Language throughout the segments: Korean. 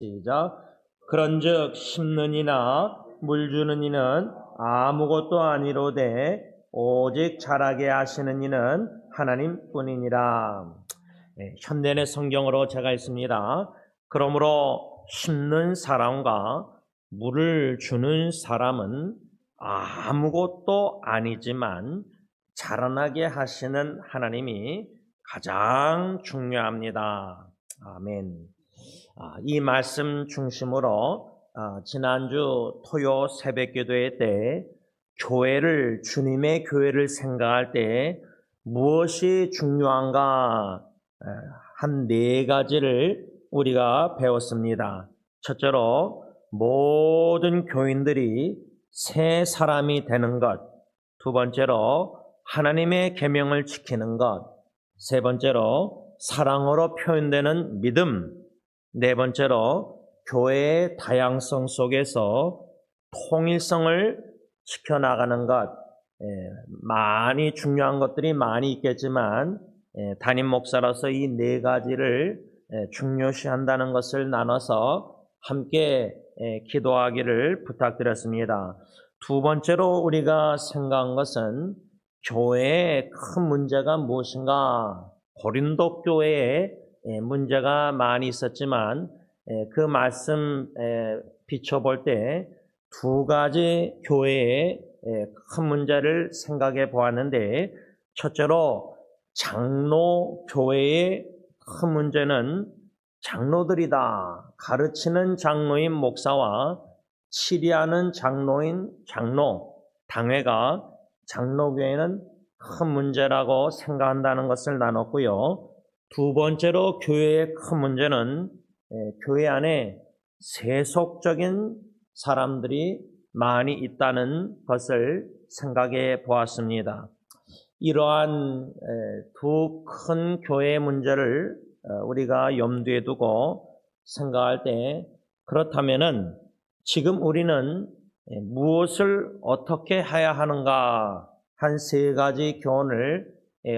시작. 그런즉 심는 이나 물 주는 이는 아무것도 아니로되 오직 자라게 하시는 이는 하나님뿐이니라. 현대의 성경으로 제가 있습니다. 그러므로 심는 사람과 물을 주는 사람은 아무것도 아니지만 자라나게 하시는 하나님이 가장 중요합니다. 아멘. 이 말씀 중심으로 지난주 토요 새벽 기도회 때 교회를, 주님의 교회를 생각할 때 무엇이 중요한가 한 네 가지를 우리가 배웠습니다. 첫째로 모든 교인들이 새 사람이 되는 것, 두 번째로 하나님의 계명을 지키는 것, 세 번째로 사랑으로 표현되는 믿음, 네 번째로 교회의 다양성 속에서 통일성을 지켜나가는 것. 많이 중요한 것들이 많이 있겠지만 담임 목사로서 이 네 가지를 중요시한다는 것을 나눠서 함께 기도하기를 부탁드렸습니다. 두 번째로 우리가 생각한 것은 교회의 큰 문제가 무엇인가? 고린도 교회에 문제가 많이 있었지만 그 말씀 비춰볼 때 두 가지 교회의 큰 문제를 생각해 보았는데, 첫째로 장로 교회의 큰 문제는 장로들이다. 가르치는 장로인 목사와 치리하는 장로인 장로, 당회가 장로교회는 큰 문제라고 생각한다는 것을 나눴고요. 두 번째로 교회의 큰 문제는 교회 안에 세속적인 사람들이 많이 있다는 것을 생각해 보았습니다. 이러한 두 큰 교회의 문제를 우리가 염두에 두고 생각할 때, 그렇다면은 지금 우리는 무엇을 어떻게 해야 하는가 한 세 가지 교훈을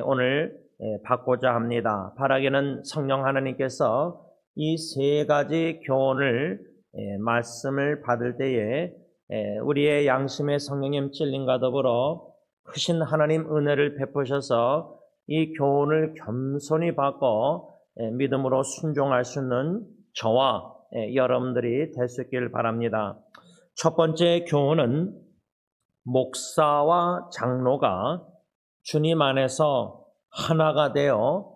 오늘 받고자 합니다. 바라기는 성령 하나님께서 이 세 가지 교훈을 말씀을 받을 때에 우리의 양심의 성령님 찔림과 더불어 크신 하나님 은혜를 베푸셔서 이 교훈을 겸손히 받고 믿음으로 순종할 수 있는 저와 여러분들이 될 수 있기를 바랍니다. 첫 번째 교훈은 목사와 장로가 주님 안에서 하나가 되어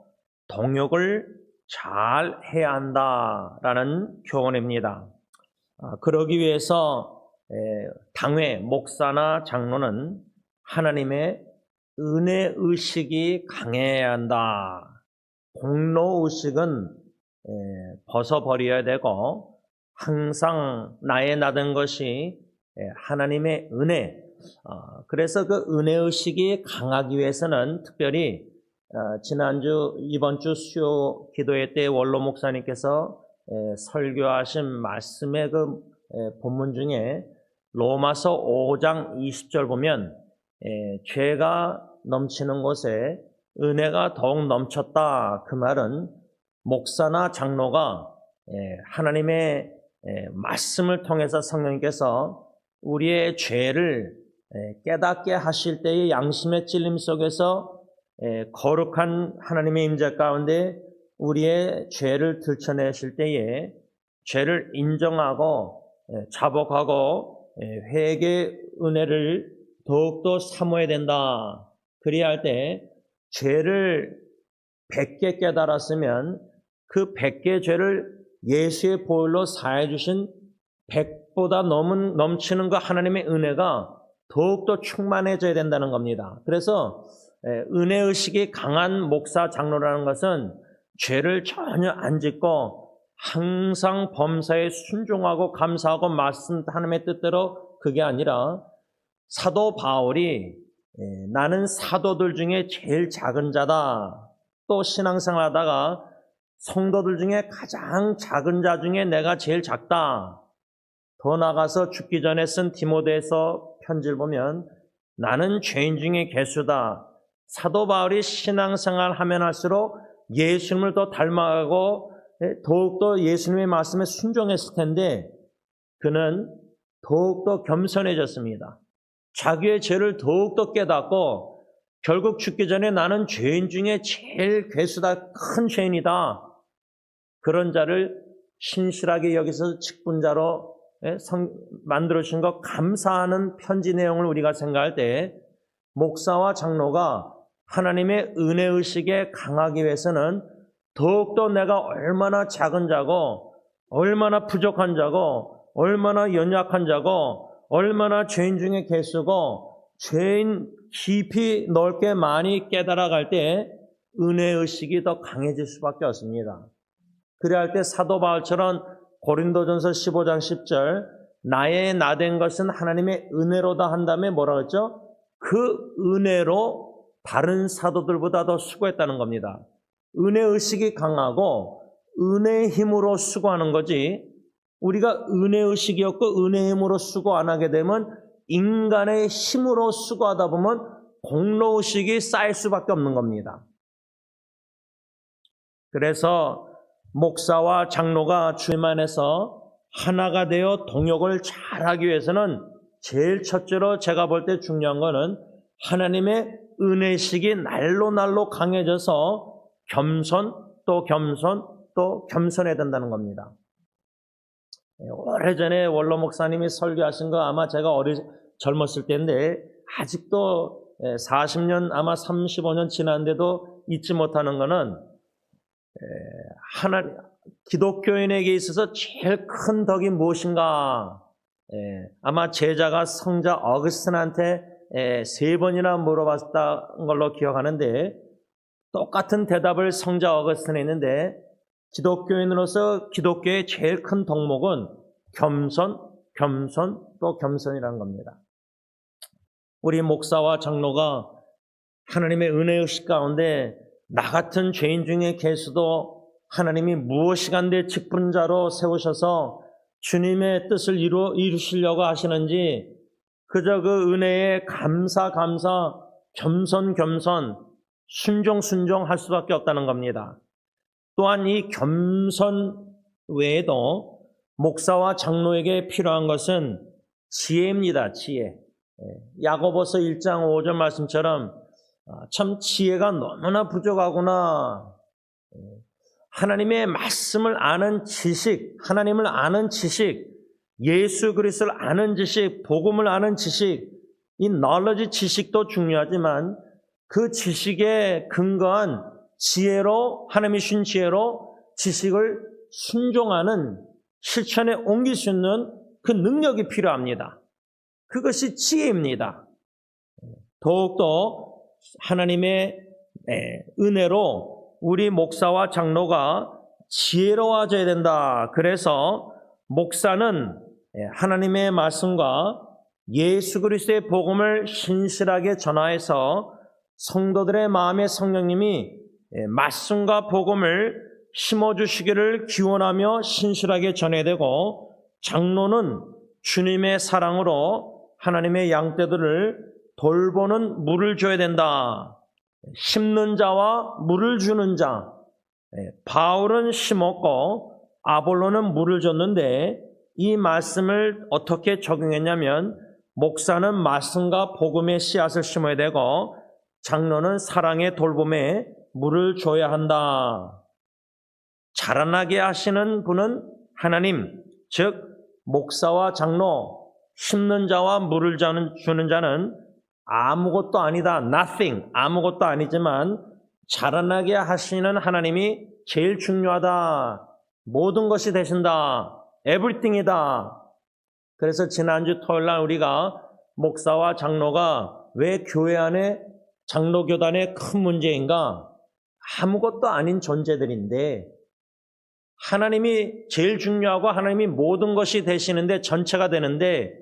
동역을 잘 해야 한다라는 교훈입니다. 그러기 위해서 당회, 목사나 장로는 하나님의 은혜 의식이 강해야 한다. 공로 의식은 벗어버려야 되고, 항상 나의 나된 것이 하나님의 은혜. 그래서 그 은혜 의식이 강하기 위해서는 특별히 지난주, 이번 주 수요 기도회 때 원로 목사님께서 설교하신 말씀의 그 본문 중에 로마서 5장 20절 보면 죄가 넘치는 곳에 은혜가 더욱 넘쳤다. 그 말은 목사나 장로가 하나님의 말씀을 통해서 성령님께서 우리의 죄를 깨닫게 하실 때의 양심의 찔림 속에서 거룩한 하나님의 임재 가운데 우리의 죄를 들춰내실 때에 죄를 인정하고 자복하고 회개 은혜를 더욱더 사모해야 된다. 그래야 할 때 죄를 100개 깨달았으면 그 100개 죄를 예수의 보혈로 사해 주신 100보다 넘치는 그 하나님의 은혜가 더욱더 충만해져야 된다는 겁니다. 그래서 은혜의식이 강한 목사 장로라는 것은 죄를 전혀 안 짓고 항상 범사에 순종하고 감사하고 말씀 하나님의 뜻대로, 그게 아니라 사도 바울이 나는 사도들 중에 제일 작은 자다. 또 신앙생활 하다가 성도들 중에 가장 작은 자 중에 내가 제일 작다. 더 나아가서 죽기 전에 쓴 디모데서 편지를 보면 나는 죄인 중에 괴수다. 사도 바울이 신앙생활 하면 할수록 예수님을 더 닮아가고 더욱더 예수님의 말씀에 순종했을 텐데 그는 더욱더 겸손해졌습니다. 자기의 죄를 더욱더 깨닫고 결국 죽기 전에 나는 죄인 중에 제일 괴수다, 큰 죄인이다. 그런 자를 신실하게 여기서 직분자로 만들어주신 것 감사하는 편지 내용을 우리가 생각할 때 목사와 장로가 하나님의 은혜의식에 강하기 위해서는 더욱더 내가 얼마나 작은 자고 얼마나 부족한 자고 얼마나 연약한 자고 얼마나 죄인 중에 괴수고 죄인 깊이 넓게 많이 깨달아갈 때 은혜의식이 더 강해질 수밖에 없습니다. 그래야 할 때 사도 바울처럼 고린도전서 15장 10절 나의 나된 것은 하나님의 은혜로다 한 다음에 뭐라고 했죠? 그 은혜로 다른 사도들보다 더 수고했다는 겁니다. 은혜의식이 강하고 은혜의 힘으로 수고하는 거지 우리가 은혜의식이 없고 은혜의 힘으로 수고 안 하게 되면 인간의 힘으로 수고하다 보면 공로의식이 쌓일 수밖에 없는 겁니다. 그래서 목사와 장로가 주님 안에서 하나가 되어 동역을 잘하기 위해서는 제일 첫째로 제가 볼 때 중요한 거는 하나님의 은혜의식이 날로 날로 강해져서 겸손 또 겸손해야 된다는 겁니다. 오래전에 원로 목사님이 설교하신 거 아마 제가 젊었을 때인데 아직도 40년 아마 35년 지났는데도 잊지 못하는 거는 기독교인에게 있어서 제일 큰 덕이 무엇인가? 아마 제자가 성자 어거스틴한테 3번이나 물어봤던 걸로 기억하는데 똑같은 대답을 성자 어거스틴에 했는데 기독교인으로서 기독교의 제일 큰 덕목은 겸손, 또 겸손이라는 겁니다. 우리 목사와 장로가 하나님의 은혜의식 가운데 나 같은 죄인 중에 괴수도 하나님이 무엇이간데 직분자로 세우셔서 주님의 뜻을 이루시려고 하시는지 그저 그 은혜에 감사, 겸손, 순종 할 수밖에 없다는 겁니다. 또한 이 겸손 외에도 목사와 장로에게 필요한 것은 지혜입니다. 지혜. 야고보서 1장 5절 말씀처럼 참 지혜가 너무나 부족하구나. 하나님의 말씀을 아는 지식, 하나님을 아는 지식, 예수 그리스도를 아는 지식, 복음을 아는 지식, 이 knowledge 지식도 중요하지만 그 지식에 근거한 지혜로, 하나님이 주신 지혜로 지식을 순종하는 실천에 옮길 수 있는 그 능력이 필요합니다. 그것이 지혜입니다. 더욱더 하나님의 은혜로 우리 목사와 장로가 지혜로워져야 된다. 그래서 목사는 하나님의 말씀과 예수 그리스도의 복음을 신실하게 전하여서 성도들의 마음에 성령님이 말씀과 복음을 심어주시기를 기원하며 신실하게 전해야 되고 장로는 주님의 사랑으로 하나님의 양떼들을 돌보는 물을 줘야 된다. 심는 자와 물을 주는 자. 바울은 심었고 아볼로는 물을 줬는데 이 말씀을 어떻게 적용했냐면 목사는 말씀과 복음의 씨앗을 심어야 되고 장로는 사랑의 돌봄에 물을 줘야 한다. 자라나게 하시는 분은 하나님, 즉 목사와 장로, 심는 자와 물을 주는 자는 아무것도 아니다. nothing, 아무것도 아니지만 자라나게 하시는 하나님이 제일 중요하다. 모든 것이 되신다. everything이다. 그래서 지난주 토요일날 우리가 목사와 장로가 왜 교회 안에 장로교단의 큰 문제인가? 아무것도 아닌 존재들인데 하나님이 제일 중요하고 하나님이 모든 것이 되시는데 전체가 되는데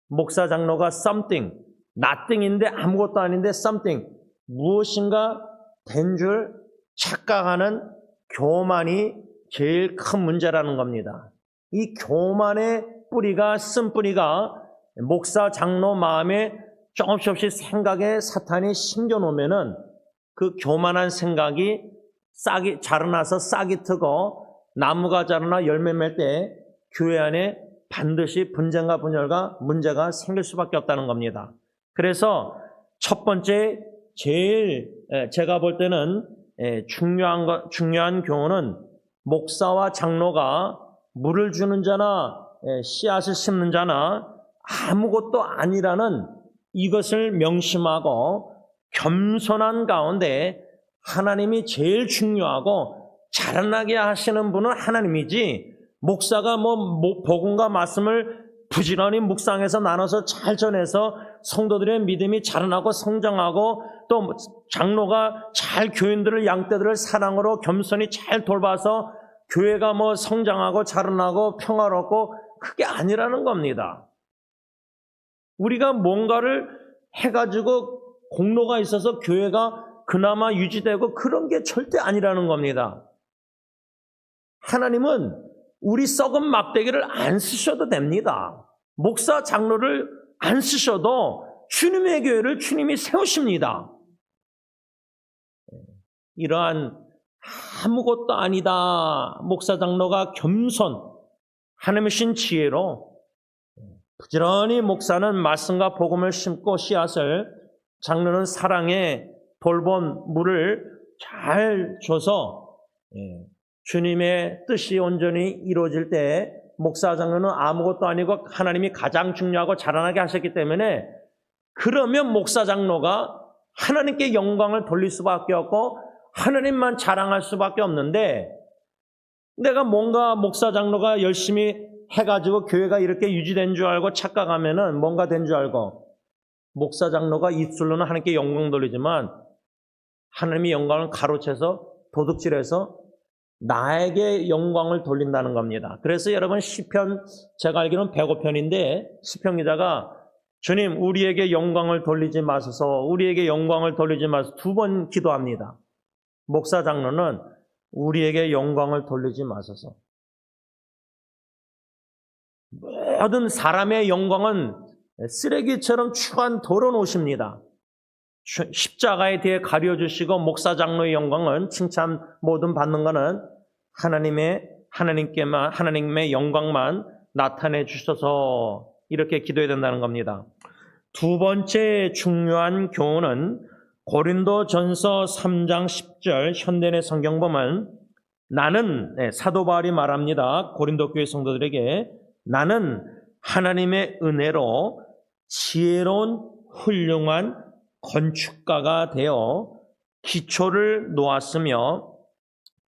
목사 장로가 something, nothing인데 아무것도 아닌데 something, 무엇인가 된 줄 착각하는 교만이 제일 큰 문제라는 겁니다. 이 교만의 뿌리가 쓴뿌리가 목사 장로 마음에 조금씩 생각에 사탄이 심겨놓으면은 그 교만한 생각이 자라나서 싹이 트고 나무가 자라나 열매 맺을 때 교회 안에 반드시 분쟁과 분열과 문제가 생길 수밖에 없다는 겁니다. 그래서 첫 번째 제일 제가 볼 때는 중요한 교훈은 목사와 장로가 물을 주는 자나 씨앗을 심는 자나 아무것도 아니라는 이것을 명심하고 겸손한 가운데 하나님이 제일 중요하고 자라나게 하시는 분은 하나님이지, 목사가 복음과 말씀을 부지런히 묵상해서 나눠서 잘 전해서 성도들의 믿음이 자라나고 성장하고, 또 장로가 잘 교인들을, 양떼들을 사랑으로 겸손히 잘 돌봐서 교회가 성장하고 자라나고 평화롭고, 그게 아니라는 겁니다. 우리가 뭔가를 해가지고 공로가 있어서 교회가 그나마 유지되고 그런 게 절대 아니라는 겁니다. 하나님은 우리 썩은 막대기를 안 쓰셔도 됩니다. 목사, 장로를 안 쓰셔도 주님의 교회를 주님이 세우십니다. 이러한 아무것도 아니다, 목사, 장로가 겸손, 하나님의 신 지혜로 부지런히 목사는 말씀과 복음을 심고 씨앗을, 장로는 사랑에 돌본 물을 잘 줘서 주님의 뜻이 온전히 이루어질 때, 목사, 장로는 아무것도 아니고 하나님이 가장 중요하고 자라나게 하셨기 때문에, 그러면 목사, 장로가 하나님께 영광을 돌릴 수밖에 없고 하나님만 자랑할 수밖에 없는데, 내가 뭔가 목사, 장로가 열심히 해가지고 교회가 이렇게 유지된 줄 알고 착각하면은 뭔가 된 줄 알고, 목사, 장로가 입술로는 하나님께 영광 돌리지만 하나님의 영광을 가로채서 도둑질해서 나에게 영광을 돌린다는 겁니다. 그래서 여러분, 시편, 제가 알기로는 105편인데 시편 기자가 주님, 우리에게 영광을 돌리지 마소서, 우리에게 영광을 돌리지 마소서 2번 기도합니다. 목사, 장로는 우리에게 영광을 돌리지 마소서. 모든 사람의 영광은 쓰레기처럼 추한 도로 놓으십니다. 십자가에 대해 가려주시고, 목사, 장로의 영광은, 칭찬 모든 받는 것은 하나님의 영광만 나타내 주셔서, 이렇게 기도해야 된다는 겁니다. 두 번째 중요한 교훈은 고린도전서 3장 10절 현대의 성경 보면, 나는, 사도 바울이 말합니다. 고린도 교회 성도들에게, 나는 하나님의 은혜로 지혜로운 훌륭한 건축가가 되어 기초를 놓았으며,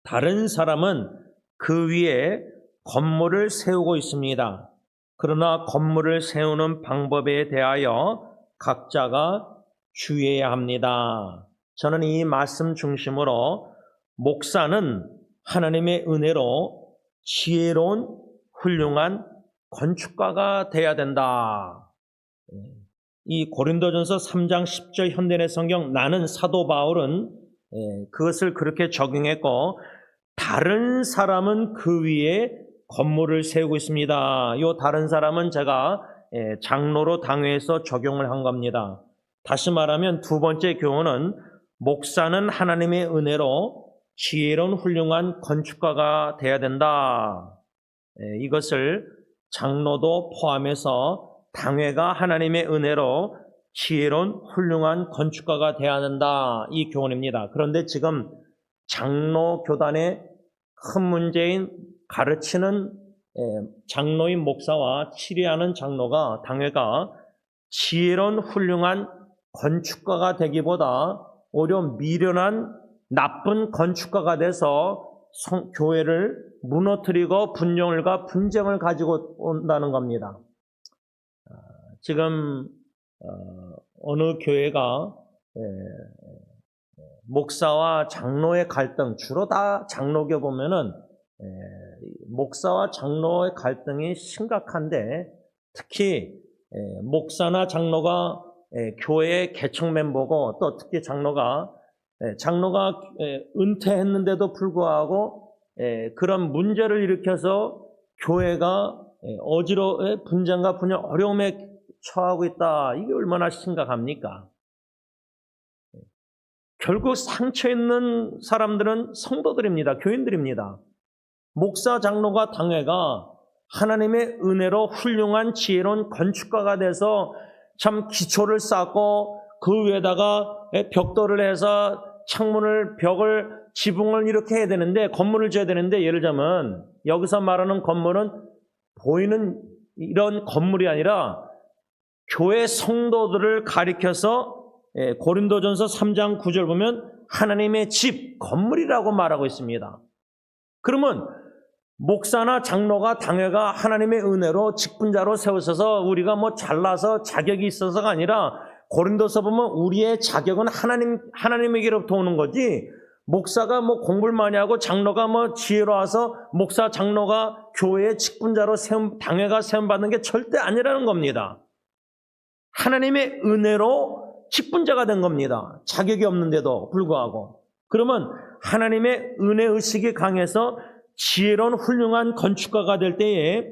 다른 사람은 그 위에 건물을 세우고 있습니다. 그러나 건물을 세우는 방법에 대하여 각자가 주의해야 합니다. 저는 이 말씀 중심으로 목사는 하나님의 은혜로 지혜로운 훌륭한 건축가가 돼야 된다. 이 고린도전서 3장 10절 현대의 성경, 나는, 사도 바울은 그것을 그렇게 적용했고, 다른 사람은 그 위에 건물을 세우고 있습니다. 이 다른 사람은 제가 장로로 당회에서 적용을 한 겁니다. 다시 말하면 두 번째 교훈은, 목사는 하나님의 은혜로 지혜로운 훌륭한 건축가가 돼야 된다. 이것을 장로도 포함해서 당회가 하나님의 은혜로 지혜로운 훌륭한 건축가가 되어야 한다, 이 교훈입니다. 그런데 지금 장로 교단의 큰 문제인 가르치는 장로인 목사와 치리하는 장로가, 당회가 지혜로운 훌륭한 건축가가 되기보다 오히려 미련한 나쁜 건축가가 돼서 교회를 무너뜨리고 분열과 분쟁을 가지고 온다는 겁니다. 지금 어느 교회가 목사와 장로의 갈등, 주로 다 장로교 보면은 목사와 장로의 갈등이 심각한데, 특히 목사나 장로가 교회의 개척 멤버고, 또 특히 장로가 은퇴했는데도 불구하고 그런 문제를 일으켜서 교회가 분쟁과 분열, 어려움에 처하고 있다. 이게 얼마나 심각합니까? 결국 상처 있는 사람들은 성도들입니다. 교인들입니다. 목사, 장로가, 당회가 하나님의 은혜로 훌륭한 지혜로운 건축가가 돼서 참 기초를 쌓고 그 위에다가 벽돌을 해서 창문을, 벽을, 지붕을 이렇게 해야 되는데, 건물을 지어야 되는데, 예를 들자면 여기서 말하는 건물은 보이는 이런 건물이 아니라 교회 성도들을 가리켜서 고린도전서 3장 9절 보면 하나님의 집, 건물이라고 말하고 있습니다. 그러면 목사나 장로가, 당회가 하나님의 은혜로 직분자로 세우셔서 우리가 뭐 잘나서 자격이 있어서가 아니라 고린도서 보면 우리의 자격은 하나님에게로부터 오는 거지, 목사가 뭐 공부를 많이 하고 장로가 뭐 지혜로워서 목사, 장로가 교회의 직분자로 당회가 세움받는 게 절대 아니라는 겁니다. 하나님의 은혜로 직분자가 된 겁니다. 자격이 없는데도 불구하고. 그러면 하나님의 은혜의식이 강해서 지혜로운 훌륭한 건축가가 될 때에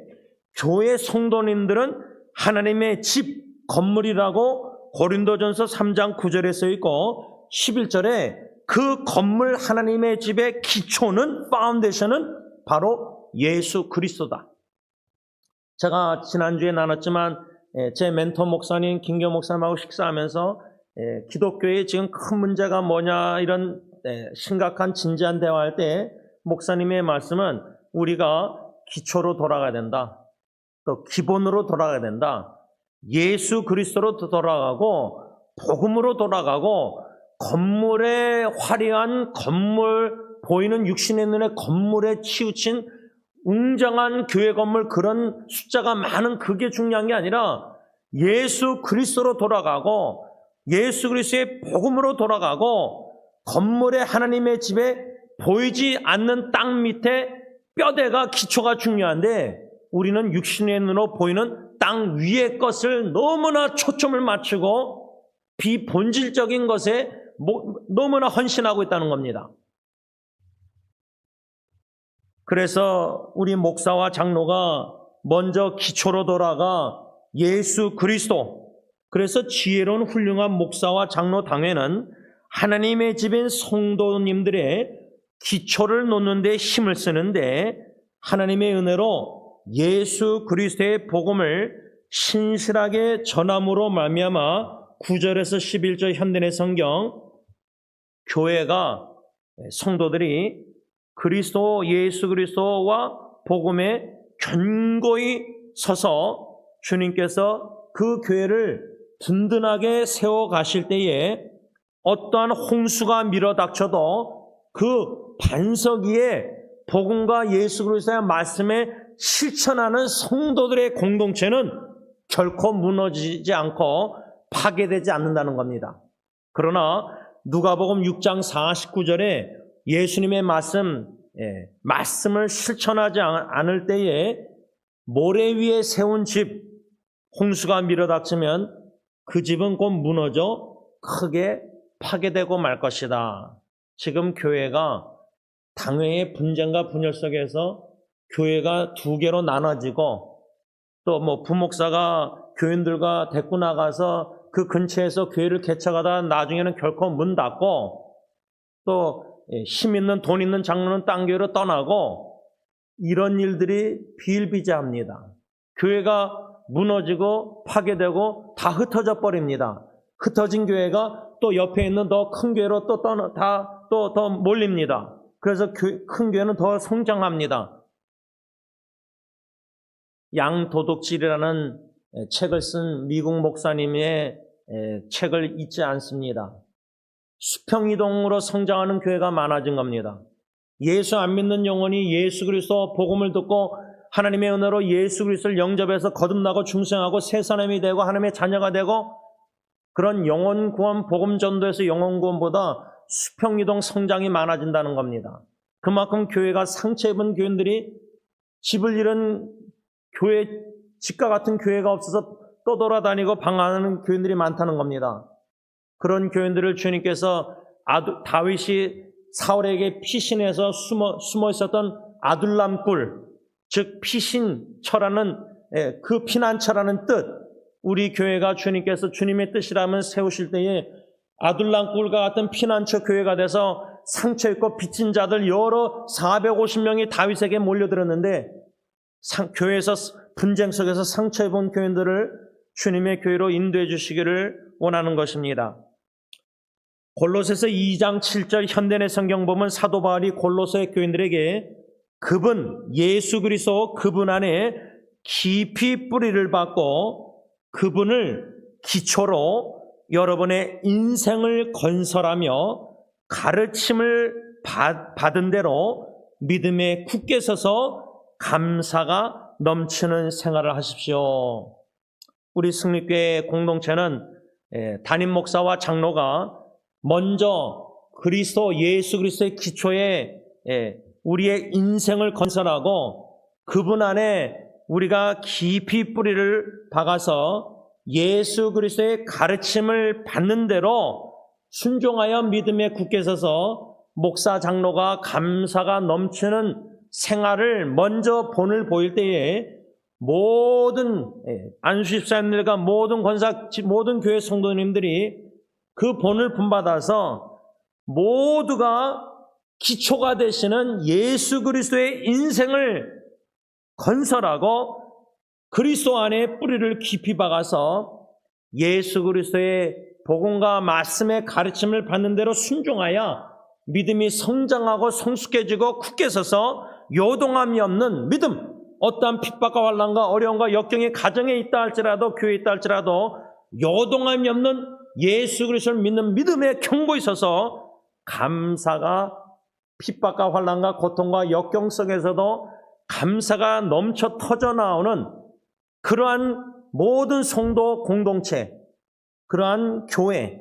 교회 성도님들은 하나님의 집, 건물이라고 고린도전서 3장 9절에 써 있고 11절에 그 건물 하나님의 집의 기초는, 파운데이션은 바로 예수 그리스도다. 제가 지난주에 나눴지만 제 멘토 목사님 김경 목사님하고 식사하면서 기독교의 지금 큰 문제가 뭐냐 이런 심각한 진지한 대화할 때 목사님의 말씀은 우리가 기초로 돌아가야 된다. 또 기본으로 돌아가야 된다. 예수 그리스도로 돌아가고 복음으로 돌아가고 건물의 화려한 건물, 보이는 육신의 눈에 건물에 치우친 웅장한 교회 건물, 그런 숫자가 많은 그게 중요한 게 아니라 예수 그리스도로 돌아가고 예수 그리스도의 복음으로 돌아가고 건물의 하나님의 집에 보이지 않는 땅 밑에 뼈대가, 기초가 중요한데 우리는 육신의 눈으로 보이는 땅 위의 것을 너무나 초점을 맞추고 비본질적인 것에 너무나 헌신하고 있다는 겁니다. 그래서 우리 목사와 장로가 먼저 기초로 돌아가 예수 그리스도, 그래서 지혜로운 훌륭한 목사와 장로 당회는 하나님의 집인 성도님들의 기초를 놓는 데 힘을 쓰는데 하나님의 은혜로 예수 그리스도의 복음을 신실하게 전함으로 말미암아 9절에서 11절 현대의 성경, 교회가, 성도들이 그리스도, 예수 그리스도와 복음에 견고히 서서 주님께서 그 교회를 든든하게 세워가실 때에 어떠한 홍수가 밀어닥쳐도 그 반석 위에 복음과 예수 그리스도의 말씀에 실천하는 성도들의 공동체는 결코 무너지지 않고 파괴되지 않는다는 겁니다. 그러나 누가복음 6장 49절에 예수님의 말씀을 실천하지 않을 때에 모래 위에 세운 집, 홍수가 밀어닥치면 그 집은 곧 무너져 크게 파괴되고 말 것이다. 지금 교회가 당회의 분쟁과 분열 속에서 교회가 두 개로 나눠지고 또 뭐 부목사가 교인들과 데리고 나가서 그 근처에서 교회를 개척하다 나중에는 결코 문 닫고 또 힘 있는 돈 있는 장로는 딴 교회로 떠나고 이런 일들이 비일비재합니다. 교회가 무너지고 파괴되고 다 흩어져 버립니다. 흩어진 교회가 또 옆에 있는 더 큰 교회로 또 더 몰립니다. 그래서 큰 교회는 더 성장합니다. 양도덕질이라는 책을 쓴 미국 목사님의 책을 잊지 않습니다. 수평이동으로 성장하는 교회가 많아진 겁니다. 예수 안 믿는 영혼이 예수 그리스도 복음을 듣고 하나님의 은혜로 예수 그리스도를 영접해서 거듭나고 중생하고 새 사람이 되고 하나님의 자녀가 되고 그런 영혼 구원, 복음 전도에서 영혼 구원보다 수평이동 성장이 많아진다는 겁니다. 그만큼 교회가 상처 입은 교인들이 집을 잃은 교회, 집과 같은 교회가 없어서 떠돌아다니고 방황하는 교인들이 많다는 겁니다. 그런 교인들을 주님께서 다윗이 사울에게 피신해서 숨어 있었던 아둘람굴, 즉 피신처라는 그 피난처라는 뜻, 우리 교회가 주님께서 주님의 뜻이라면 세우실 때에 아둘람굴과 같은 피난처 교회가 돼서 상처 있고 빚진 자들 여러 450명이 다윗에게 몰려들었는데 교회에서 분쟁 속에서 상처 입은 교인들을 주님의 교회로 인도해 주시기를 원하는 것입니다. 골로새서 2장 7절 현대의 성경 보면 사도 바울이 골로새 교인들에게 그분 예수 그리스도 그분 안에 깊이 뿌리를 받고 그분을 기초로 여러분의 인생을 건설하며 가르침을 받은 대로 믿음에 굳게 서서 감사가 넘치는 생활을 하십시오. 우리 승리교회 공동체는 담임 목사와 장로가 먼저 그리스도 예수 그리스도의 기초에 우리의 인생을 건설하고 그분 안에 우리가 깊이 뿌리를 박아서 예수 그리스도의 가르침을 받는 대로 순종하여 믿음에 굳게 서서 목사 장로가 감사가 넘치는 생활을 먼저 본을 보일 때에 모든 안수집사님들과 모든 권사, 모든 교회 성도님들이 그 본을 본받아서 모두가 기초가 되시는 예수 그리스도의 인생을 건설하고 그리스도 안에 뿌리를 깊이 박아서 예수 그리스도의 복음과 말씀의 가르침을 받는 대로 순종하여 믿음이 성장하고 성숙해지고 굳게 서서 요동함이 없는 믿음, 어떠한 핍박과 환난과 어려움과 역경이 가정에 있다 할지라도 교회에 있다 할지라도 요동함이 없는 예수 그리스도를 믿는 믿음에 견고히 서서 감사가 핍박과 환난과 고통과 역경 속에서도 감사가 넘쳐 터져 나오는 그러한 모든 성도 공동체, 그러한 교회,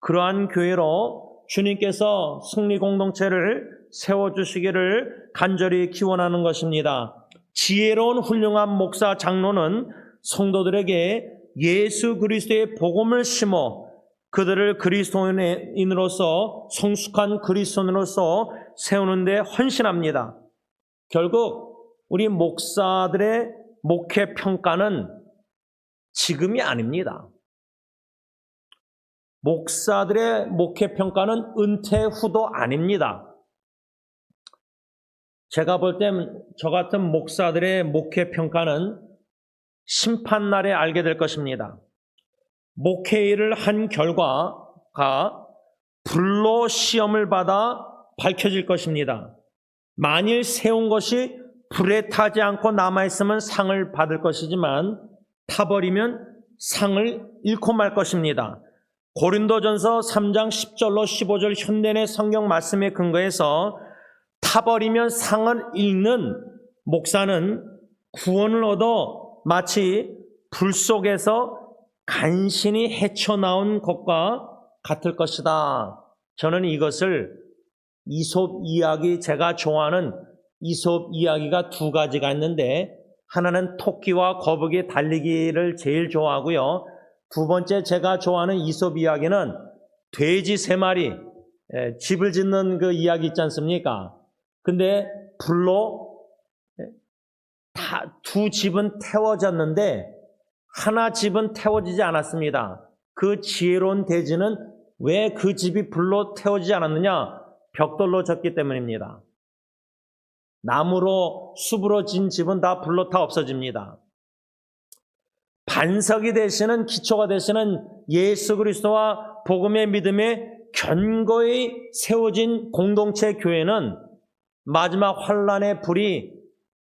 그러한 교회로 주님께서 승리 공동체를 세워주시기를 간절히 기원하는 것입니다. 지혜로운 훌륭한 목사 장로는 성도들에게 예수 그리스도의 복음을 심어 그들을 그리스도인으로서 성숙한 그리스도인으로서 세우는 데 헌신합니다. 결국 우리 목사들의 목회 평가는 지금이 아닙니다. 목사들의 목회 평가는 은퇴 후도 아닙니다. 제가 볼 땐 저 같은 목사들의 목회 평가는 심판날에 알게 될 것입니다. 목회 일을 한 결과가 불로 시험을 받아 밝혀질 것입니다. 만일 세운 것이 불에 타지 않고 남아있으면 상을 받을 것이지만 타버리면 상을 잃고 말 것입니다. 고린도전서 3장 10절로 15절 현대의 성경 말씀에 근거해서 타버리면 상을 잃는 목사는 구원을 얻어 마치 불 속에서 간신히 헤쳐나온 것과 같을 것이다. 저는 이것을 이솝 이야기, 제가 좋아하는 이솝 이야기가 두 가지가 있는데 하나는 토끼와 거북이 달리기를 제일 좋아하고요. 두 번째 제가 좋아하는 이솝 이야기는 돼지 3마리 집을 짓는 그 이야기 있지 않습니까? 근데 불로 두 집은 태워졌는데 하나 집은 태워지지 않았습니다. 그 지혜로운 돼지는 왜 그 집이 불로 태워지지 않았느냐? 벽돌로 졌기 때문입니다. 나무로 숲으로 진 집은 다 불로 타 없어집니다. 반석이 되시는 기초가 되시는 예수 그리스도와 복음의 믿음에 견고히 세워진 공동체 교회는 마지막 환난의 불이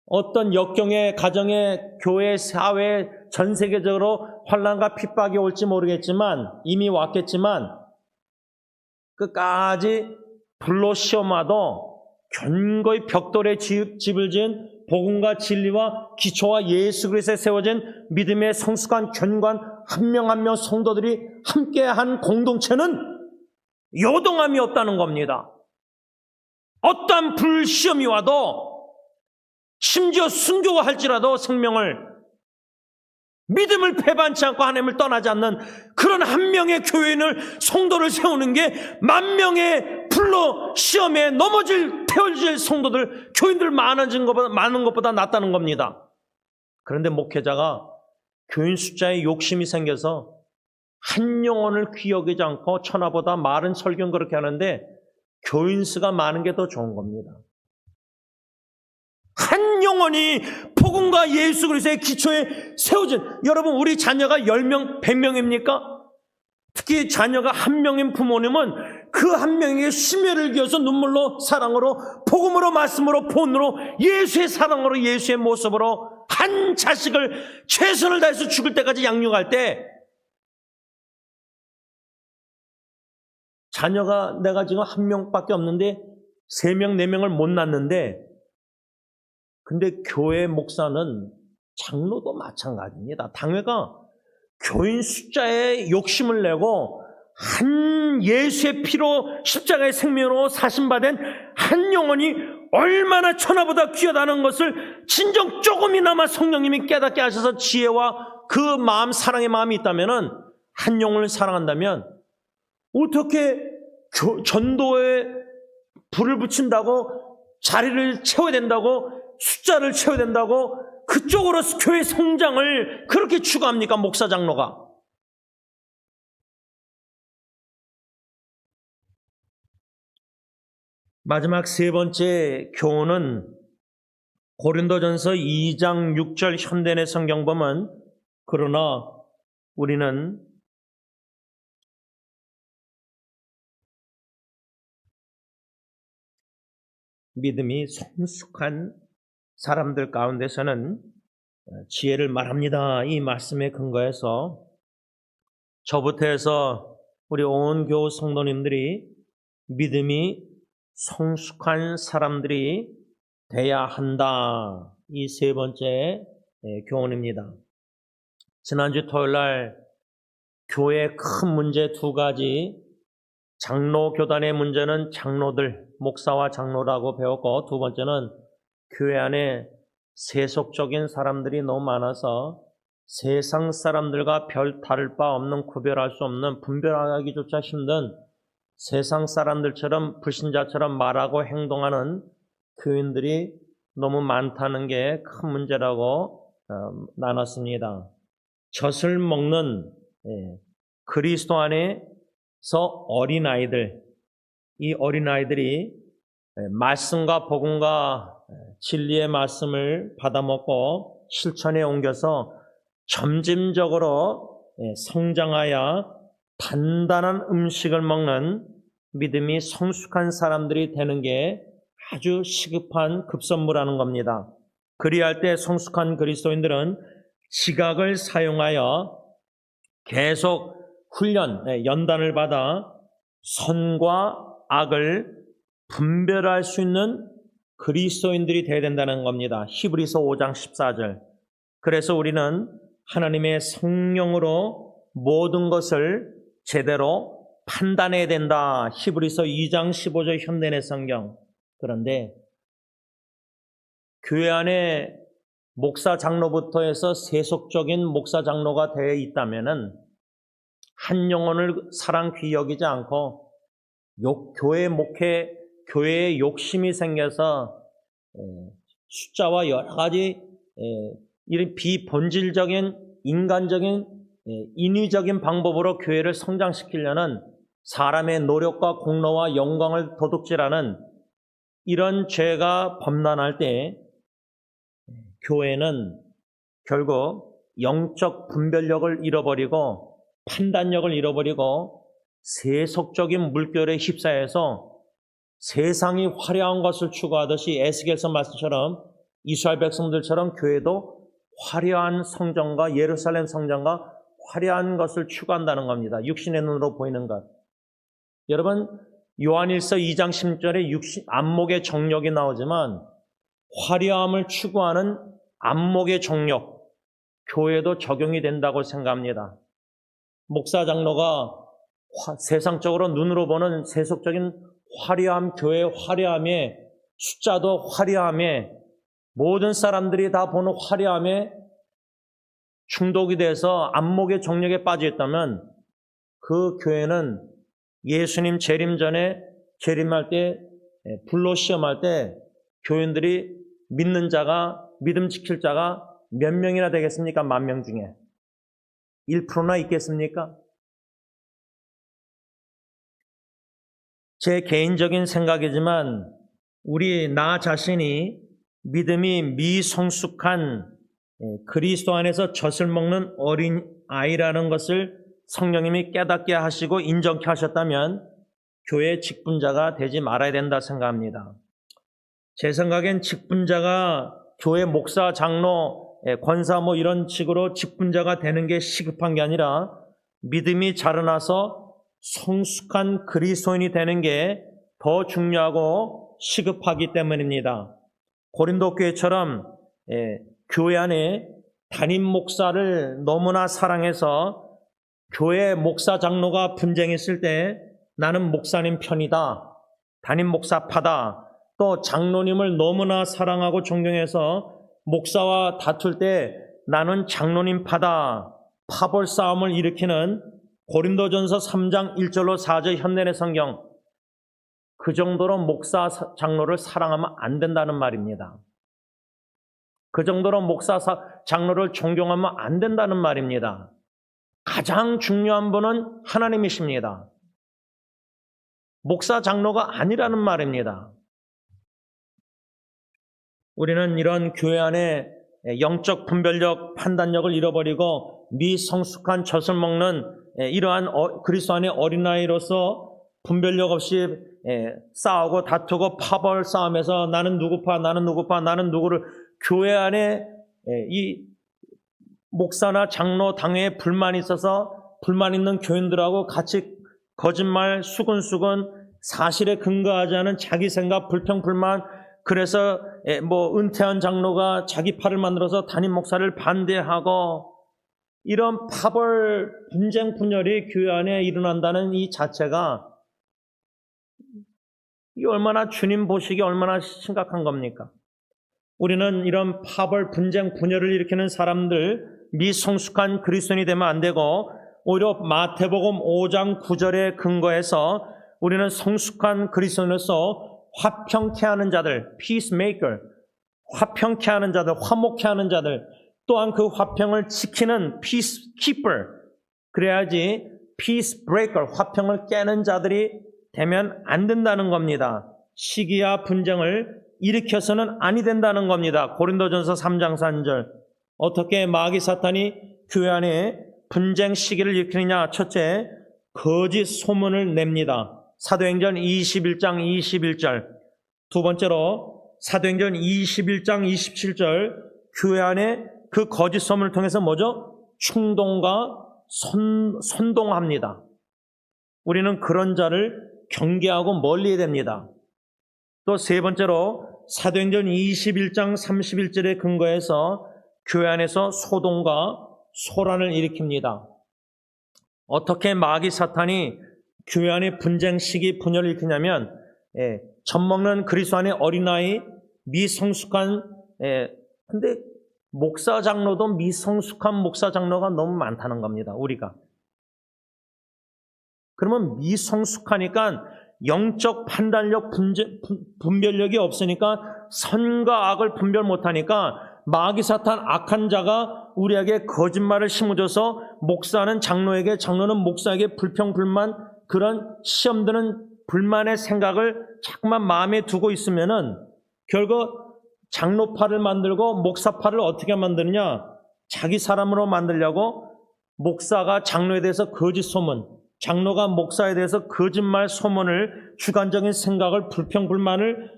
어떤 역경의 가정에 교회 사회 전 세계적으로 환난과 핍박이 올지 모르겠지만 이미 왔겠지만 끝까지 불로 시험하도 견고히 벽돌에 집을 지은 복음과 진리와 기초와 예수 그리스도에 세워진 믿음의 성숙한 견고한 한 명 한 명 성도들이 함께한 공동체는 요동함이 없다는 겁니다. 어떠한 불시험이 와도 심지어 순교가 할지라도 생명을 믿음을 배반치 않고 하나님을 떠나지 않는 그런 한 명의 교인을 성도를 세우는 게 만 명의 불로 시험에 넘어질 태워질 성도들 교인들 많은 것보다 낫다는 겁니다. 그런데 목회자가 교인 숫자에 욕심이 생겨서 한 영혼을 귀 여기지 않고 천하보다 마른 설교는 그렇게 하는데 교인 수가 많은 게 더 좋은 겁니다. 한 영혼이 복음과 예수 그리스도의 기초에 세워진, 여러분 우리 자녀가 10명, 100명입니까? 특히 자녀가 한 명인 부모님은 그 한 명에게 심혈을 기어서 눈물로, 사랑으로, 복음으로, 말씀으로, 본으로, 예수의 사랑으로, 예수의 모습으로 한 자식을 최선을 다해서 죽을 때까지 양육할 때, 자녀가 내가 지금 한 명밖에 없는데 3명, 4명을 못 낳는데, 근데 교회 목사는, 장로도 마찬가지입니다. 당회가 교인 숫자에 욕심을 내고 한 예수의 피로 십자가의 생명으로 사신받은 한 영혼이 얼마나 천하보다 귀하다는 것을 진정 조금이나마 성령님이 깨닫게 하셔서 지혜와 그 마음, 사랑의 마음이 있다면, 한 영혼을 사랑한다면 어떻게 전도에 불을 붙인다고, 자리를 채워야 된다고, 숫자를 채워야 된다고 그쪽으로 교회 성장을 그렇게 추구합니까? 목사 장로가. 마지막 3번째 교훈은 고린도전서 2장 6절 현대의 성경 보면, 그러나 우리는 믿음이 성숙한 사람들 가운데서는 지혜를 말합니다. 이 말씀에 근거해서 저부터 해서 우리 온 교우 성도님들이 믿음이 성숙한 사람들이 돼야 한다. 이 3번째 교훈입니다. 지난주 토요일날 교회의 큰 문제 2가지, 장로 교단의 문제는 장로들, 목사와 장로라고 배웠고, 2번째는 교회 안에 세속적인 사람들이 너무 많아서 세상 사람들과 별 다를 바 없는, 구별할 수 없는, 분별하기조차 힘든 세상 사람들처럼, 불신자처럼 말하고 행동하는 교인들이 너무 많다는 게 큰 문제라고 나눴습니다. 젖을 먹는 그리스도 안에서 어린아이들, 이 어린아이들이 말씀과 복음과 진리의 말씀을 받아먹고 실천에 옮겨서 점진적으로 성장하여 단단한 음식을 먹는 믿음이 성숙한 사람들이 되는 게 아주 시급한 급선무라는 겁니다. 그리할 때 성숙한 그리스도인들은 지각을 사용하여 계속 훈련, 연단을 받아 선과 악을 분별할 수 있는 그리스도인들이 되어야 된다는 겁니다. 히브리서 5장 14절. 그래서 우리는 하나님의 성령으로 모든 것을 제대로 판단해야 된다. 히브리서 2장 15절 현대의 성경. 그런데 교회 안에 목사 장로부터 해서 세속적인 목사 장로가 되어 있다면은 한 영혼을 사랑 귀히 여기지 않고 교회 목회, 교회에 욕심이 생겨서 숫자와 여러 가지 이런 비본질적인 인간적인 인위적인 방법으로 교회를 성장시키려는 사람의 노력과 공로와 영광을 도둑질하는 이런 죄가 범람할 때 교회는 결국 영적 분별력을 잃어버리고 판단력을 잃어버리고 세속적인 물결에 휩싸여서 세상이 화려한 것을 추구하듯이 에스겔서 말씀처럼 이스라엘 백성들처럼 교회도 화려한 성전과 예루살렘 성전과 화려한 것을 추구한다는 겁니다. 육신의 눈으로 보이는 것. 여러분, 요한일서 2장 10절에 안목의 정욕이 나오지만 화려함을 추구하는 안목의 정욕, 교회도 적용이 된다고 생각합니다. 목사 장로가 세상적으로 눈으로 보는 세속적인 화려함, 교회의 화려함에, 숫자도 화려함에, 모든 사람들이 다 보는 화려함에 중독이 돼서 안목의 정욕에 빠져 있다면 그 교회는 예수님 재림 전에, 재림할 때, 불로 시험할 때 교인들이 믿는 자가, 믿음 지킬 자가 몇 명이나 되겠습니까? 10,000명 중에 1%나 있겠습니까? 제 개인적인 생각이지만 나 자신이 믿음이 미성숙한 그리스도 안에서 젖을 먹는 어린 아이라는 것을 성령님이 깨닫게 하시고 인정케 하셨다면 교회 직분자가 되지 말아야 된다 생각합니다. 제 생각엔 직분자가 교회 목사, 장로, 권사 이런 식으로 직분자가 되는 게 시급한 게 아니라 믿음이 자라나서 성숙한 그리스도인이 되는 게 더 중요하고 시급하기 때문입니다. 고린도 교회처럼 교회 안에 담임 목사를 너무나 사랑해서 교회 목사 장로가 분쟁했을 때 나는 목사님 편이다, 담임 목사파다, 또 장로님을 너무나 사랑하고 존경해서 목사와 다툴 때 나는 장로님파다, 파벌 싸움을 일으키는 고린도전서 3장 1절로 4절 현대의 성경, 그 정도로 목사 장로를 사랑하면 안 된다는 말입니다. 그 정도로 목사 장로를 존경하면 안 된다는 말입니다. 가장 중요한 분은 하나님이십니다. 목사 장로가 아니라는 말입니다. 우리는 이런 교회 안에 영적 분별력, 판단력을 잃어버리고 미성숙한 젖을 먹는 이러한 그리스도 안의 어린아이로서 분별력 없이 싸우고 다투고 파벌 싸움에서 나는 누구파, 나는 누구파, 나는 누구를, 교회 안에 이 목사나 장로 당회에 불만이 있어서 불만 있는 교인들하고 같이 거짓말, 수근수근, 사실에 근거하지 않은 자기 생각, 불평, 불만, 그래서 은퇴한 장로가 자기 파를 만들어서 담임 목사를 반대하고 이런 파벌, 분쟁, 분열이 교회 안에 일어난다는 이 자체가 이 얼마나 주님 보시기에 얼마나 심각한 겁니까? 우리는 이런 파벌, 분쟁, 분열을 일으키는 사람들, 미성숙한 그리스도인이 되면 안 되고 오히려 마태복음 5장 9절에 근거해서 우리는 성숙한 그리스도인으로서 화평케 하는 자들, peacemaker, 화평케 하는 자들, 화목케 하는 자들, 또한 그 화평을 지키는 peacekeeper, 그래야지 peace breaker, 화평을 깨는 자들이 되면 안 된다는 겁니다. 시기와 분쟁을 일으켜서는 아니 된다는 겁니다. 고린도전서 3장 3절. 어떻게 마귀 사탄이 교회 안에 분쟁 시기를 일으키느냐? 첫째, 거짓 소문을 냅니다. 사도행전 21장 21절. 두 번째로 사도행전 21장 27절. 교회 안에 그 거짓 소문을 통해서 뭐죠? 충동과 선동합니다. 우리는 그런 자를 경계하고 멀리해야 됩니다. 또 세 번째로 사도행전 21장 31절에 근거해서 교회 안에서 소동과 소란을 일으킵니다. 어떻게 마귀 사탄이 교회 안에 분쟁 시기 분열을 일으키냐면 젖먹는 그리스도 안의 어린아이, 미성숙한 근데 목사 장로도 미성숙한 목사 장로가 너무 많다는 겁니다. 우리가. 그러면 미성숙하니까 영적 판단력, 분별력이 없으니까 선과 악을 분별 못하니까 마귀 사탄 악한 자가 우리에게 거짓말을 심어줘서 목사는 장로에게, 장로는 목사에게 불평, 불만, 그런 시험 드는 불만의 생각을 자꾸만 마음에 두고 있으면은 결국 장로파를 만들고 목사파를 어떻게 만드느냐? 자기 사람으로 만들려고 목사가 장로에 대해서 거짓 소문, 장로가 목사에 대해서 거짓말 소문을, 주관적인 생각을, 불평, 불만을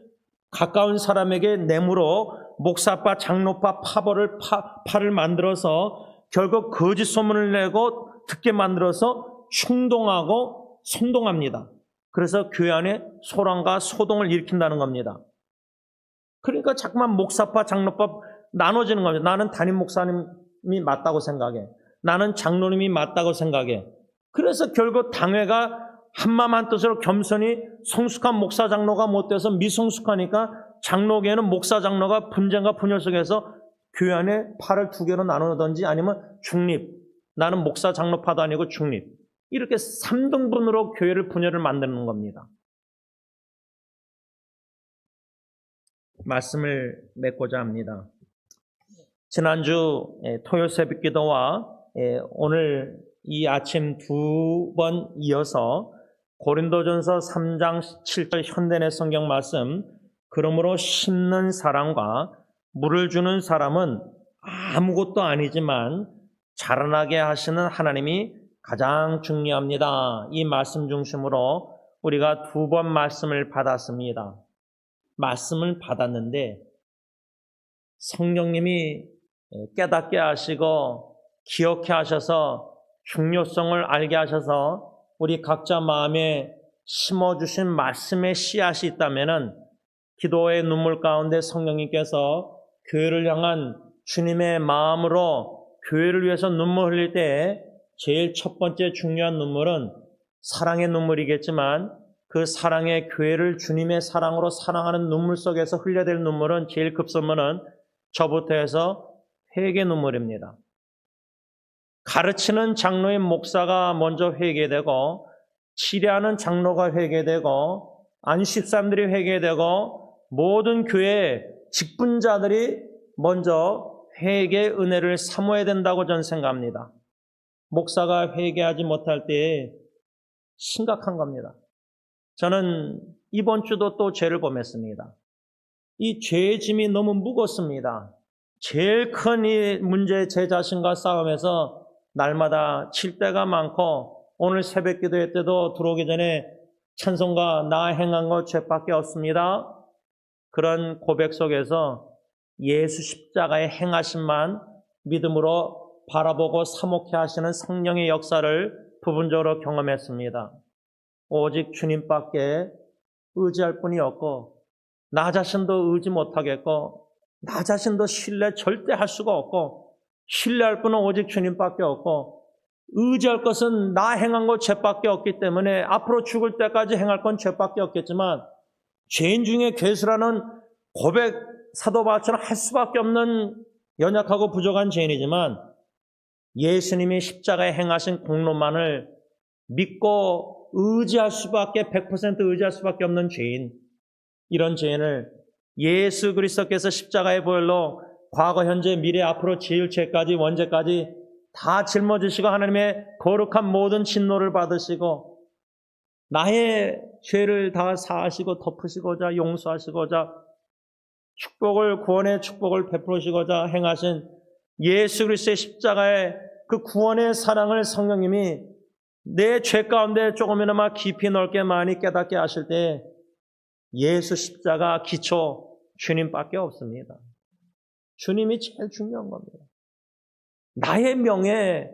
가까운 사람에게 내므로 목사파, 장로파, 파를 만들어서 결국 거짓 소문을 내고 듣게 만들어서 충동하고 선동합니다. 그래서 교회 안에 소란과 소동을 일으킨다는 겁니다. 그러니까 자꾸만 목사파, 장로파 나눠지는 겁니다. 나는 담임 목사님이 맞다고 생각해. 나는 장로님이 맞다고 생각해. 그래서 결국 당회가 한마음 한뜻으로 겸손히 성숙한 목사 장로가 못 돼서 미성숙하니까 장로계에는 목사 장로가 분쟁과 분열 속에서 교회 안에 파를 두 개로 나누든지 아니면 중립, 나는 목사 장로파도 아니고 중립, 이렇게 3등분으로 교회를 분열을 만드는 겁니다. 말씀을 맺고자 합니다. 지난주 토요일 새벽 기도와 오늘 이 아침 두 번 이어서 고린도전서 3장 7절 현대내 성경 말씀, 그러므로 심는 사람과 물을 주는 사람은 아무것도 아니지만 자라나게 하시는 하나님이 가장 중요합니다. 이 말씀 중심으로 우리가 2번 말씀을 받았습니다. 말씀을 받았는데 성령님이 깨닫게 하시고 기억해 하셔서 중요성을 알게 하셔서 우리 각자 마음에 심어주신 말씀의 씨앗이 있다면 기도의 눈물 가운데 성령님께서 교회를 향한 주님의 마음으로 교회를 위해서 눈물 흘릴 때 제일 첫 번째 중요한 눈물은 사랑의 눈물이겠지만 그 사랑의 교회를 주님의 사랑으로 사랑하는 눈물 속에서 흘려야 될 눈물은 제일 급선무는 저부터 해서 회개 눈물입니다. 가르치는 장로인 목사가 먼저 회개되고 치료하는 장로가 회개되고 안식사람들이 회개되고 모든 교회 직분자들이 먼저 회개 은혜를 사모해야 된다고 저는 생각합니다. 목사가 회개하지 못할 때 심각한 겁니다. 저는 이번 주도 또 죄를 범했습니다. 이 죄의 짐이 너무 무겁습니다. 제일 큰 이 문제 제 자신과 싸움에서 날마다 칠 때가 많고 오늘 새벽 기도회 때도 들어오기 전에 찬송가 나 행한 것 죄밖에 없습니다. 그런 고백 속에서 예수 십자가의 행하심만 믿음으로 바라보고 사목해 하시는 성령의 역사를 부분적으로 경험했습니다. 오직 주님밖에 의지할 분이 없고 나 자신도 의지 못하겠고 나 자신도 신뢰 절대 할 수가 없고 신뢰할 분은 오직 주님밖에 없고 의지할 것은 나 행한 것 죄밖에 없기 때문에 앞으로 죽을 때까지 행할 건 죄밖에 없겠지만 죄인 중에 괴수라는 고백 사도 바울처럼 할 수밖에 없는 연약하고 부족한 죄인이지만 예수님이 십자가에 행하신 공로만을 믿고 의지할 수밖에 100% 의지할 수밖에 없는 죄인, 이런 죄인을 예수 그리스도께서 십자가의 보혈로 과거, 현재, 미래, 앞으로 지을 죄까지 원죄까지 다 짊어지시고 하나님의 거룩한 모든 진노를 받으시고 나의 죄를 다 사하시고 덮으시고자 용서하시고자 축복을 구원의 축복을 베푸시고자 행하신 예수 그리스도의 십자가의 그 구원의 사랑을 성령님이 내 죄 가운데 조금이나마 깊이 넓게 많이 깨닫게 하실 때 예수 십자가 기초 주님밖에 없습니다. 주님이 제일 중요한 겁니다. 나의 명예,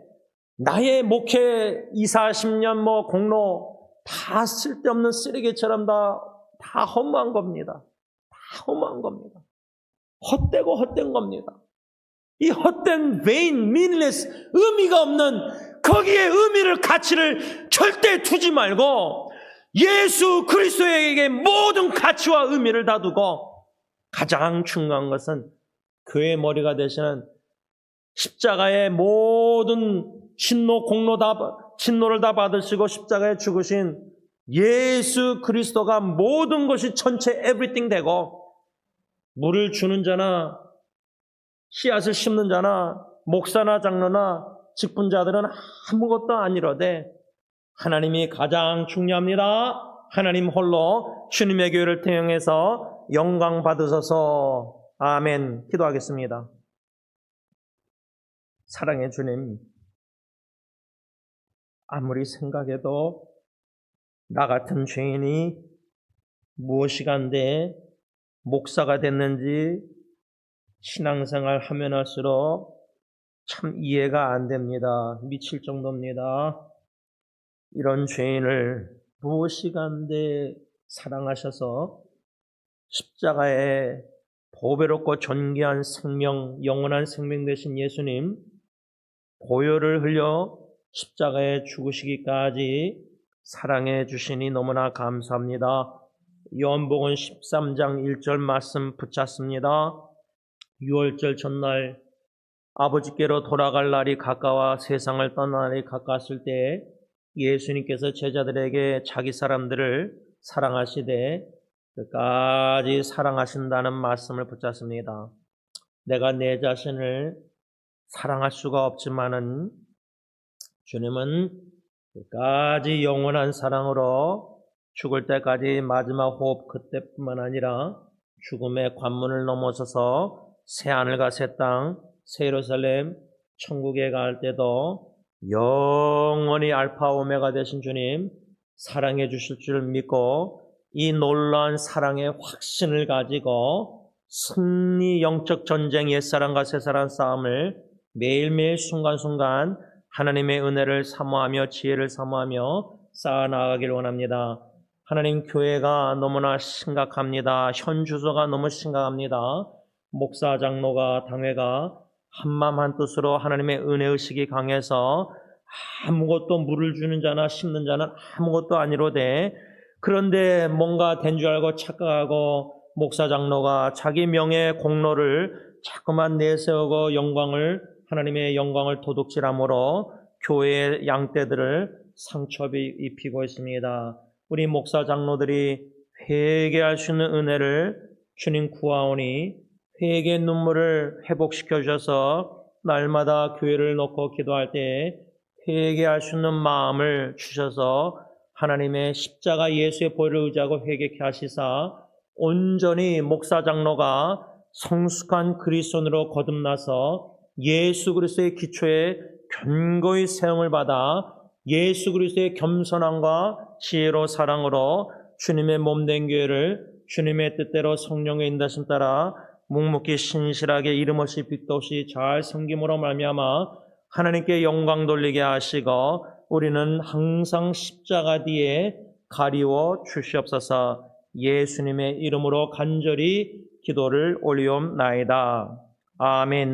나의 목회 40년 공로 다 쓸데없는 쓰레기처럼 다 허무한 겁니다. 다 허무한 겁니다. 헛되고 헛된 겁니다. 이 헛된 vain, meaningless, 의미가 없는 거기에 의미를 가치를 절대 두지 말고 예수 그리스도에게 모든 가치와 의미를 다 두고 가장 중요한 것은 그의 머리가 되시는 십자가의 모든 진노를 다 받으시고 십자가에 죽으신 예수 그리스도가 모든 것이 전체 everything 되고 물을 주는 자나 씨앗을 심는 자나 목사나 장로나 직분자들은 아무것도 아니로되 하나님이 가장 중요합니다. 하나님 홀로 주님의 교회를 통해서 영광 받으소서. 아멘. 기도하겠습니다. 사랑의 주님, 아무리 생각해도 나 같은 죄인이 무엇이간데 목사가 됐는지 신앙생활 하면 할수록 참 이해가 안 됩니다. 미칠 정도입니다. 이런 죄인을 무엇이간데 사랑하셔서 십자가에 보배롭고 존귀한 생명, 영원한 생명 되신 예수님, 보혈을 흘려 십자가에 죽으시기까지 사랑해 주시니 너무나 감사합니다. 요한복음 13장 1절 말씀 붙잡습니다. 6월절 전날 아버지께로 돌아갈 날이 가까워 세상을 떠날 날이 가까웠을 때 예수님께서 제자들에게 자기 사람들을 사랑하시되 끝까지 사랑하신다는 말씀을 붙잡습니다. 내가 내 자신을 사랑할 수가 없지만은 주님은 끝까지 영원한 사랑으로 죽을 때까지 마지막 호흡 그때뿐만 아니라 죽음의 관문을 넘어서서 새하늘과 새 땅, 새 예루살렘, 천국에 갈 때도 영원히 알파 오메가 되신 주님 사랑해 주실 줄 믿고 이 놀라운 사랑의 확신을 가지고 승리 영적 전쟁 옛사람과 새사람 싸움을 매일매일 순간순간 하나님의 은혜를 사모하며 지혜를 사모하며 쌓아나가길 원합니다. 하나님 교회가 너무나 심각합니다. 현 주소가 너무 심각합니다. 목사, 장로가, 당회가 한마음 한뜻으로 하나님의 은혜의식이 강해서 아무것도 물을 주는 자나 심는 자는 아무것도 아니로되 그런데 뭔가 된 줄 알고 착각하고 목사, 장로가 자기 명예 공로를 자꾸만 내세우고 하나님의 영광을 도둑질함으로 교회의 양떼들을 상처 입히고 있습니다. 우리 목사, 장로들이 회개할 수 있는 은혜를 주님 구하오니 회개의 눈물을 회복시켜 주셔서 날마다 교회를 놓고 기도할 때 회개할 수 있는 마음을 주셔서 하나님의 십자가 예수의 보혈을 의지하고 회개케 하시사 온전히 목사, 장로가 성숙한 그리스도인으로 거듭나서 예수 그리스도의 기초에 견고히 세움을 받아 예수 그리스도의 겸손함과 지혜로 사랑으로 주님의 몸된 교회를 주님의 뜻대로 성령의 인도하심 따라 묵묵히 신실하게 이름 없이 빚도 없이 잘 섬김으로 말미암아 하나님께 영광 돌리게 하시고 우리는 항상 십자가 뒤에 가리워 주시옵소서. 예수님의 이름으로 간절히 기도를 올리옵나이다. 아멘.